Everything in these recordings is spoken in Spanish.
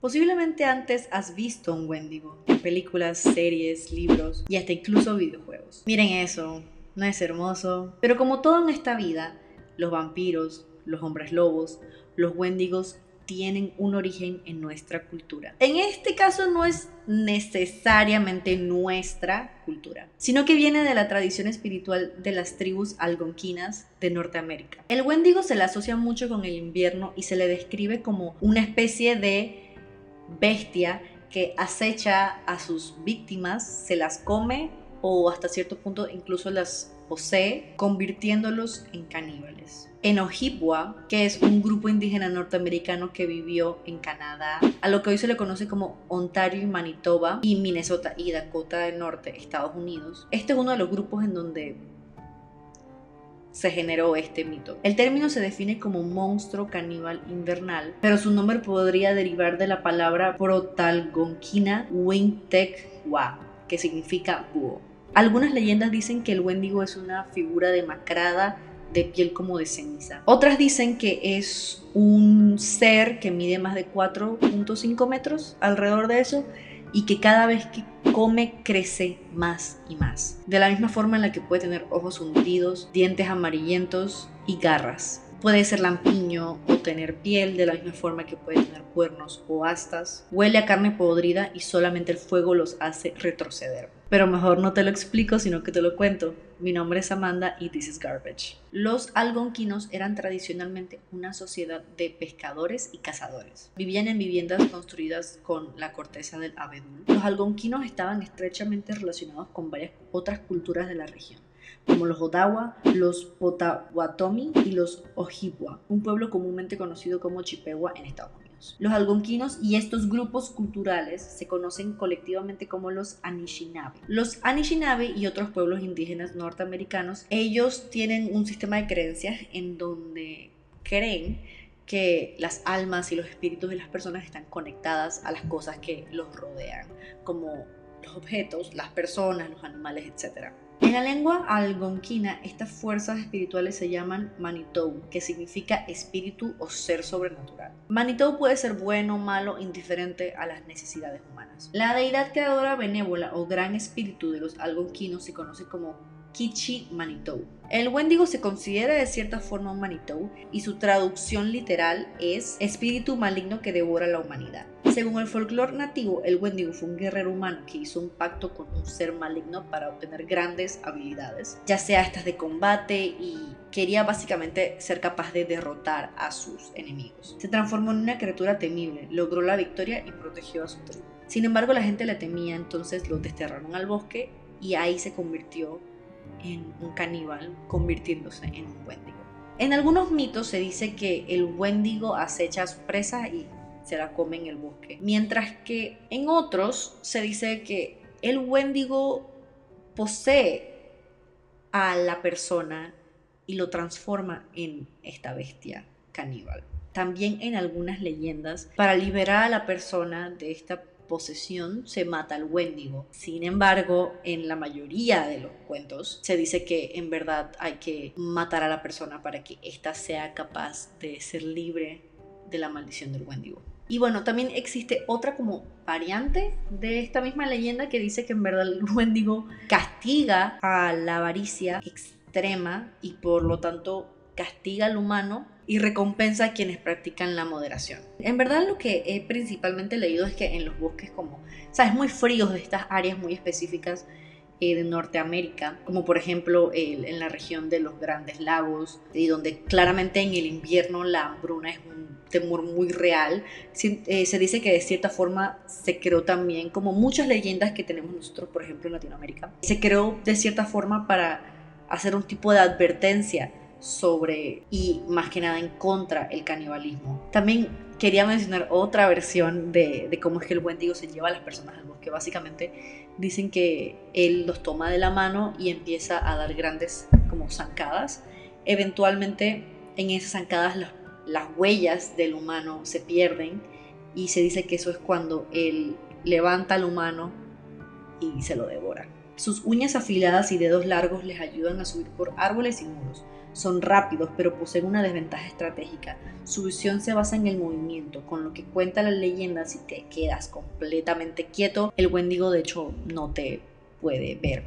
Posiblemente antes has visto un Wendigo en películas, series, libros y hasta incluso videojuegos. Miren eso, ¿no es hermoso? Pero como todo en esta vida, los vampiros, los hombres lobos, los Wendigos tienen un origen en nuestra cultura. En este caso no es necesariamente nuestra cultura, sino que viene de la tradición espiritual de las tribus algonquinas de Norteamérica. El Wendigo se le asocia mucho con el invierno y se le describe como una especie de bestia que acecha a sus víctimas, se las come o hasta cierto punto incluso las posee, convirtiéndolos en caníbales. En Ojibwa, que es un grupo indígena norteamericano que vivió en Canadá, a lo que hoy se le conoce como Ontario y Manitoba, y Minnesota y Dakota del Norte, Estados Unidos, este es uno de los grupos en donde se generó este mito. El término se define como monstruo caníbal invernal, pero su nombre podría derivar de la palabra protalgonquina Wintec-wa, que significa búho. Algunas leyendas dicen que el Wendigo es una figura demacrada de piel como de ceniza. Otras dicen que es un ser que mide más de 4.5 metros, alrededor de eso, y que cada vez que come crece más y más. De la misma forma en la que puede tener ojos hundidos, dientes amarillentos y garras. Puede ser lampiño o tener piel, de la misma forma que puede tener cuernos o astas. Huele a carne podrida y solamente el fuego los hace retroceder. Pero mejor no te lo explico, sino que te lo cuento. Mi nombre es Amanda y this is Garbage. Los algonquinos eran tradicionalmente una sociedad de pescadores y cazadores. Vivían en viviendas construidas con la corteza del abedul. Los algonquinos estaban estrechamente relacionados con varias otras culturas de la región, como los Odawa, los Potawatomi y los Ojibwa, un pueblo comúnmente conocido como Chippewa en Estados Unidos. Los algonquinos y estos grupos culturales se conocen colectivamente como los Anishinaabe. Los Anishinaabe y otros pueblos indígenas norteamericanos, ellos tienen un sistema de creencias en donde creen que las almas y los espíritus de las personas están conectadas a las cosas que los rodean, como los objetos, las personas, los animales, etc. En la lengua algonquina, estas fuerzas espirituales se llaman Manitou, que significa espíritu o ser sobrenatural. Manitou puede ser bueno, malo, indiferente a las necesidades humanas. La deidad creadora benévola o gran espíritu de los algonquinos se conoce como Kichi Manitou. El Wendigo se considera de cierta forma un Manitou y su traducción literal es espíritu maligno que devora la humanidad. Según el folclore nativo, el Wendigo fue un guerrero humano que hizo un pacto con un ser maligno para obtener grandes habilidades, ya sea estas de combate, y quería básicamente ser capaz de derrotar a sus enemigos. Se transformó en una criatura temible, logró la victoria y protegió a su tribu. Sin embargo, la gente le temía, entonces lo desterraron al bosque y ahí se convirtió en un caníbal, convirtiéndose en un Wendigo. En algunos mitos se dice que el Wendigo acecha a su presa y se la come en el bosque, mientras que en otros se dice que el Wendigo posee a la persona y lo transforma en esta bestia caníbal. También en algunas leyendas, para liberar a la persona de esta posesión, se mata al Wendigo. Sin embargo, en la mayoría de los cuentos se dice que en verdad hay que matar a la persona para que ésta sea capaz de ser libre de la maldición del Wendigo. Y bueno, también existe otra como variante de esta misma leyenda que dice que en verdad el Wendigo castiga a la avaricia extrema y por lo tanto castiga al humano y recompensa a quienes practican la moderación. En verdad lo que he principalmente leído es que en los bosques como, sabes, muy fríos de estas áreas muy específicas de Norteamérica, como por ejemplo en la región de los Grandes Lagos, y donde claramente en el invierno la hambruna es un temor muy real. Se dice que de cierta forma se creó también, como muchas leyendas que tenemos nosotros, por ejemplo en Latinoamérica, se creó de cierta forma para hacer un tipo de advertencia sobre, y más que nada en contra, el canibalismo. También quería mencionar otra versión de cómo es que el Wendigo se lleva a las personas al bosque. Básicamente dicen que él los toma de la mano y empieza a dar grandes como zancadas. Eventualmente en esas zancadas las huellas del humano se pierden y se dice que eso es cuando él levanta al humano y se lo devora. Sus uñas afiladas y dedos largos les ayudan a subir por árboles y muros. Son rápidos, pero poseen una desventaja estratégica. Su visión se basa en el movimiento, con lo que cuenta la leyenda: si te quedas completamente quieto, el Wendigo de hecho no te puede ver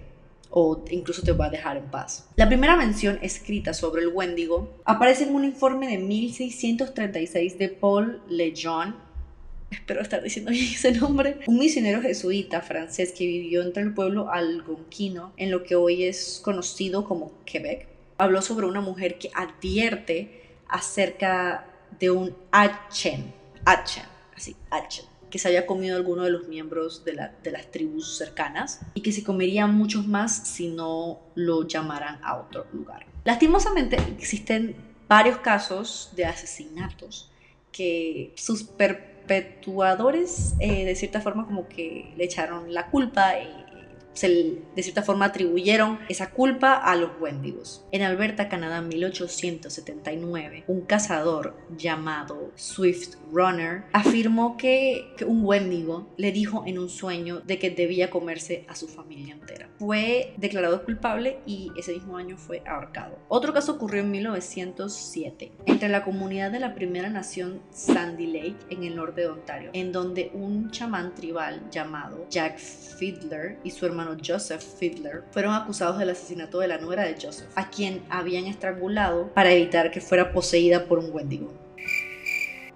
o incluso te va a dejar en paz. La primera mención escrita sobre el Wendigo aparece en un informe de 1636 de Paul Lejeune. Espero estar diciendo bien ese nombre. Un misionero jesuita francés que vivió entre el pueblo algonquino en lo que hoy es conocido como Quebec. Habló sobre una mujer que advierte acerca de un Achen, que se había comido alguno de los miembros de las tribus cercanas y que se comerían muchos más si no lo llamaran a otro lugar. Lastimosamente existen varios casos de asesinatos que sus perpetuadores de cierta forma como que le echaron la culpa y de cierta forma atribuyeron esa culpa a los Wendigos. En Alberta, Canadá, 1879, un cazador llamado Swift Runner afirmó que un Wendigo le dijo en un sueño de que debía comerse a su familia entera. Fue declarado culpable y ese mismo año fue ahorcado. Otro caso ocurrió en 1907 entre la comunidad de la Primera Nación Sandy Lake en el norte de Ontario, en donde un chamán tribal llamado Jack Fiddler y su hermano Joseph Fiddler fueron acusados del asesinato de la nuera de Joseph, a quien habían estrangulado para evitar que fuera poseída por un Wendigo.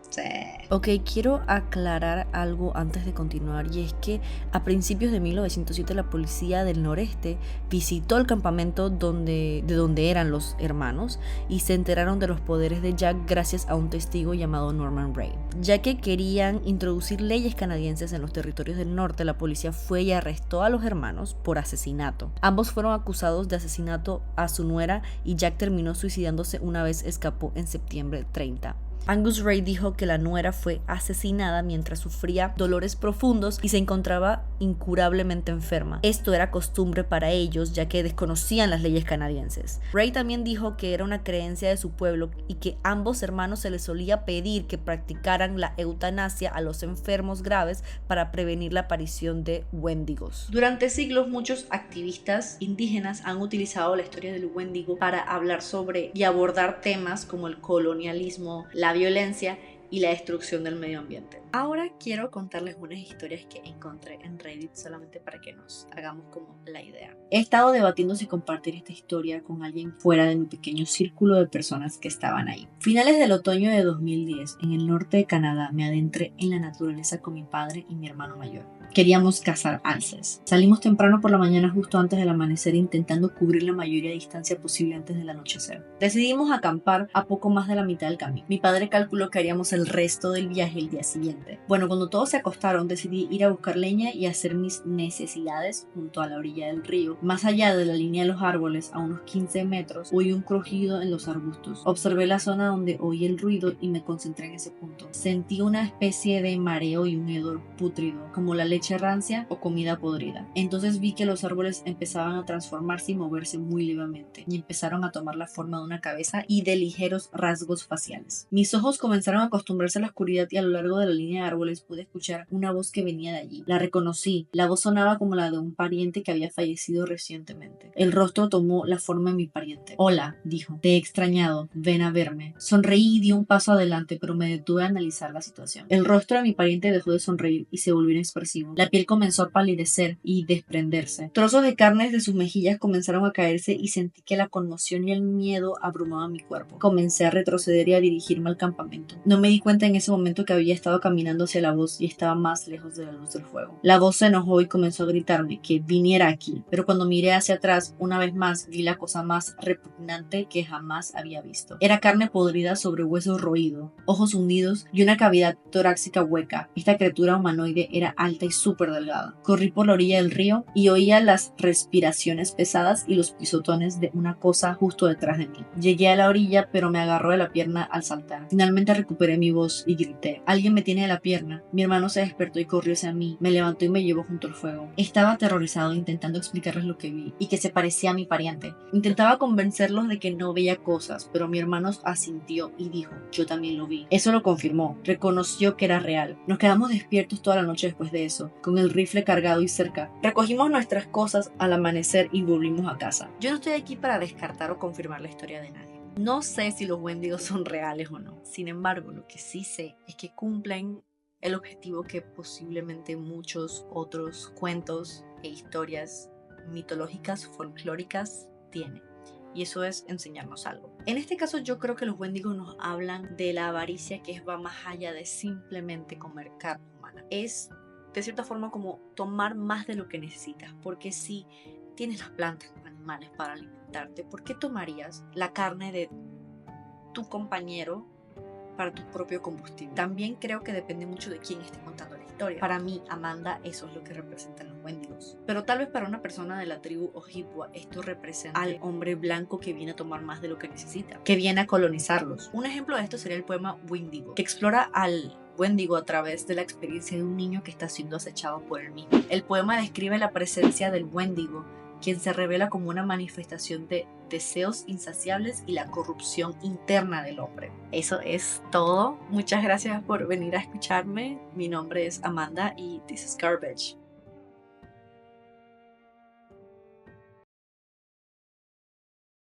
Sí. Ok, quiero aclarar algo antes de continuar, y es que a principios de 1907 la policía del noreste visitó el campamento de donde eran los hermanos y se enteraron de los poderes de Jack gracias a un testigo llamado Norman Ray. Ya que querían introducir leyes canadienses en los territorios del norte, la policía fue y arrestó a los hermanos por asesinato. Ambos fueron acusados de asesinato a su nuera y Jack terminó suicidándose una vez escapó en septiembre 30. Angus Ray dijo que la nuera fue asesinada mientras sufría dolores profundos y se encontraba incurablemente enferma. Esto era costumbre para ellos, ya que desconocían las leyes canadienses. Ray también dijo que era una creencia de su pueblo y que a ambos hermanos se les solía pedir que practicaran la eutanasia a los enfermos graves para prevenir la aparición de Wendigos. Durante siglos, muchos activistas indígenas han utilizado la historia del Wendigo para hablar sobre y abordar temas como el colonialismo, la violencia y la destrucción del medio ambiente. Ahora quiero contarles unas historias que encontré en Reddit solamente para que nos hagamos como la idea. He estado debatiendo si compartir esta historia con alguien fuera de mi pequeño círculo de personas que estaban ahí. Finales del otoño de 2010, en el norte de Canadá, me adentré en la naturaleza con mi padre y mi hermano mayor. Queríamos cazar alces. Salimos temprano por la mañana justo antes del amanecer intentando cubrir la mayoría de distancia posible antes del anochecer. Decidimos acampar a poco más de la mitad del camino. Mi padre calculó que haríamos el resto del viaje el día siguiente. Bueno, cuando todos se acostaron decidí ir a buscar leña y hacer mis necesidades junto a la orilla del río. Más allá de la línea de los árboles, a unos 15 metros, oí un crujido en los arbustos. Observé la zona donde oí el ruido y me concentré en ese punto. Sentí una especie de mareo y un hedor pútrido, como la leche rancia o comida podrida. Entonces vi que los árboles empezaban a transformarse y moverse muy levemente, y empezaron a tomar la forma de una cabeza y de ligeros rasgos faciales. Mis ojos comenzaron a acostumbrarse a la oscuridad y a lo largo de la línea de árboles pude escuchar una voz que venía de allí. La reconocí. La voz sonaba como la de un pariente que había fallecido recientemente. El rostro tomó la forma de mi pariente. Hola, dijo. Te he extrañado. Ven a verme. Sonreí y di un paso adelante, pero me detuve a analizar la situación. El rostro de mi pariente dejó de sonreír y se volvió inexpresivo. La piel comenzó a palidecer y desprenderse. Trozos de carne de sus mejillas comenzaron a caerse y sentí que la conmoción y el miedo abrumaban mi cuerpo. Comencé a retroceder y a dirigirme al campamento. No me di cuenta en ese momento que había estado caminando hacia la voz y estaba más lejos de la luz del fuego. La voz se enojó y comenzó a gritarme que viniera aquí, pero cuando miré hacia atrás, una vez más vi la cosa más repugnante que jamás había visto. Era carne podrida sobre hueso roído, ojos hundidos y una cavidad torácica hueca. Esta criatura humanoide era alta y súper delgada. Corrí por la orilla del río y oía las respiraciones pesadas y los pisotones de una cosa justo detrás de mí. Llegué a la orilla, pero me agarró de la pierna al saltar. Finalmente recuperé mi mi voz y grité: «¡Alguien me tiene de la pierna!». Mi hermano se despertó y corrió hacia mí, me levantó y me llevó junto al fuego. Estaba aterrorizado intentando explicarles lo que vi y que se parecía a mi pariente. Intentaba convencerlos de que no veía cosas, pero mi hermano asintió y dijo: «Yo también lo vi». Eso lo confirmó, reconoció que era real. Nos quedamos despiertos toda la noche después de eso, con el rifle cargado y cerca. Recogimos nuestras cosas al amanecer y volvimos a casa. Yo no estoy aquí para descartar o confirmar la historia de nadie. No sé si los Wendigos son reales o no. Sin embargo, lo que sí sé es que cumplen el objetivo que posiblemente muchos otros cuentos e historias mitológicas, folclóricas tienen. Y eso es enseñarnos algo. En este caso yo creo que los Wendigos nos hablan de la avaricia, que va más allá de simplemente comer carne humana. Es de cierta forma como tomar más de lo que necesitas, porque si tienes las plantas, los animales para alimentarte, ¿por qué tomarías la carne de tu compañero para tu propio combustible? También creo que depende mucho de quién esté contando la historia. Para mí, Amanda, eso es lo que representan los Wendigos. Pero tal vez para una persona de la tribu Ojibwa esto representa al hombre blanco que viene a tomar más de lo que necesita, que viene a colonizarlos. Un ejemplo de esto sería el poema Wendigo, que explora al Wendigo a través de la experiencia de un niño que está siendo acechado por él mismo. El poema describe la presencia del Wendigo, quien se revela como una manifestación de deseos insaciables y la corrupción interna del hombre. Eso es todo. Muchas gracias por venir a escucharme. Mi nombre es Amanda y this is Garbage.